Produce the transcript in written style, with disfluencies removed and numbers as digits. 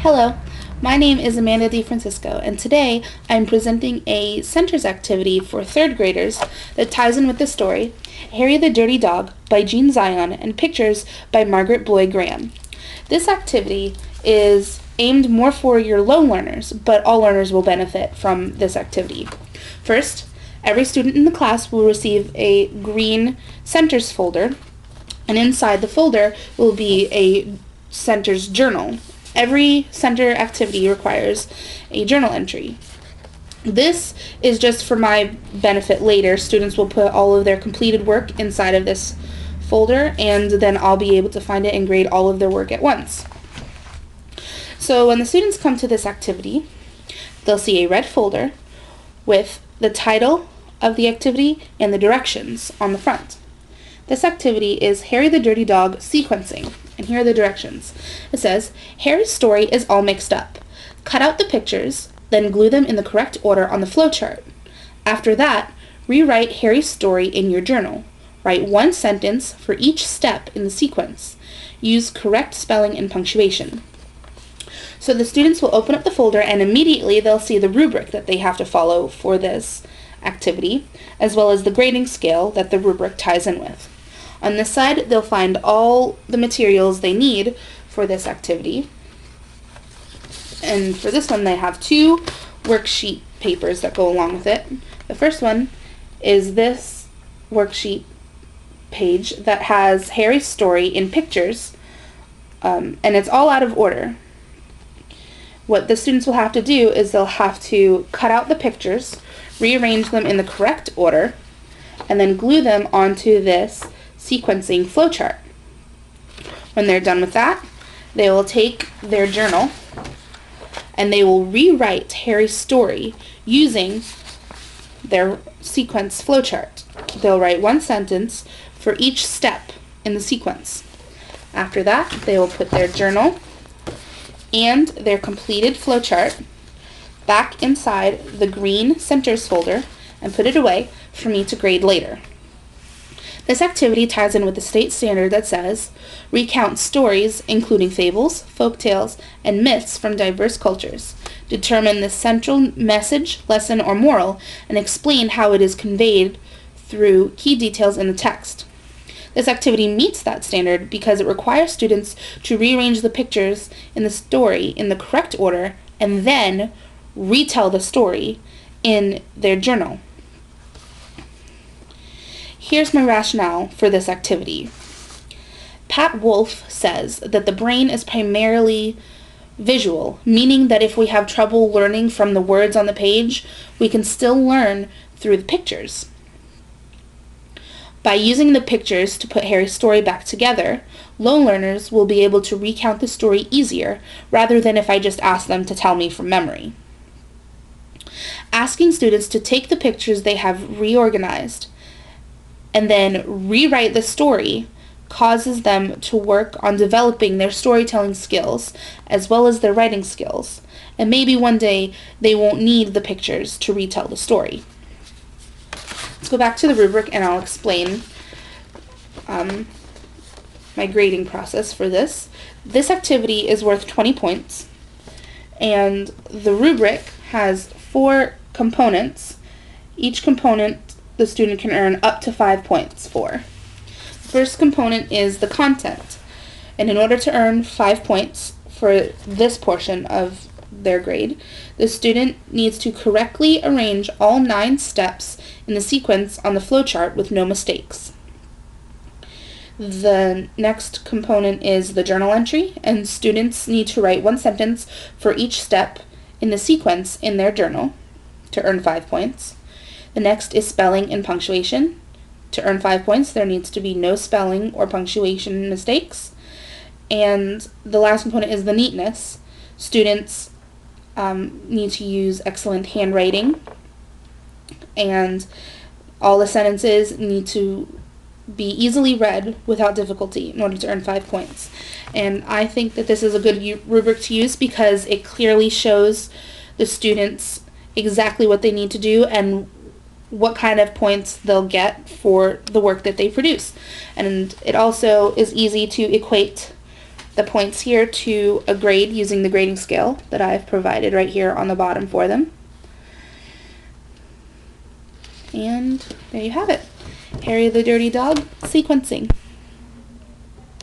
Hello, my name is Amanda DeFrancisco, and today I'm presenting a Centers activity for third graders that ties in with the story Harry the Dirty Dog by Jean Zion and pictures by Margaret Boyd Graham. This activity is aimed more for your low learners, but all learners will benefit from this activity. First, every student in the class will receive a green Centers folder, and inside the folder will be a Centers journal. Every center activity requires a journal entry. This is just for my benefit later. Students will put all of their completed work inside of this folder, and then I'll be able to find it and grade all of their work at once. So when the students come to this activity, they'll see a red folder with the title of the activity and the directions on the front. This activity is Harry the Dirty Dog sequencing, and here are the directions. It says, Harry's story is all mixed up. Cut out the pictures, then glue them in the correct order on the flowchart. After that, rewrite Harry's story in your journal. Write one sentence for each step in the sequence. Use correct spelling and punctuation. So the students will open up the folder and immediately they'll see the rubric that they have to follow for this activity, as well as the grading scale that the rubric ties in with. On this side, they'll find all the materials they need for this activity. And for this one, they have two worksheet papers that go along with it. The first one is this worksheet page that has Harry's story in pictures, and it's all out of order. What the students will have to do is they'll have to cut out the pictures, rearrange them in the correct order, and then glue them onto this sequencing flowchart. When they're done with that, they will take their journal and they will rewrite Harry's story using their sequence flowchart. They'll write one sentence for each step in the sequence. After that, they will put their journal and their completed flowchart back inside the green Centers folder and put it away for me to grade later. This activity ties in with the state standard that says, recount stories including fables, folk tales, and myths from diverse cultures. Determine the central message, lesson, or moral, and explain how it is conveyed through key details in the text. This activity meets that standard because it requires students to rearrange the pictures in the story in the correct order and then retell the story in their journal. Here's my rationale for this activity. Pat Wolf says that the brain is primarily visual, meaning that if we have trouble learning from the words on the page, we can still learn through the pictures. By using the pictures to put Harry's story back together, low learners will be able to recount the story easier rather than if I just ask them to tell me from memory. Asking students to take the pictures they have reorganized and then rewrite the story causes them to work on developing their storytelling skills as well as their writing skills, and maybe one day they won't need the pictures to retell the story. Let's go back to the rubric and I'll explain my grading process for this. This activity is worth 20 points, and the rubric has 4 components. Each component the student can earn up to 5 points for. The first component is the content, and in order to earn 5 points for this portion of their grade, the student needs to correctly arrange all 9 steps in the sequence on the flowchart with no mistakes. The next component is the journal entry, and students need to write one sentence for each step in the sequence in their journal to earn 5 points. The next is spelling and punctuation. To earn 5 points, there needs to be no spelling or punctuation mistakes. And the last component is the neatness. Students need to use excellent handwriting, and all the sentences need to be easily read without difficulty in order to earn 5 points. And I think that this is a good rubric to use because it clearly shows the students exactly what they need to do and what kind of points they'll get for the work that they produce. And it also is easy to equate the points here to a grade using the grading scale that I've provided right here on the bottom for them. And there you have it. Harry the Dirty Dog sequencing.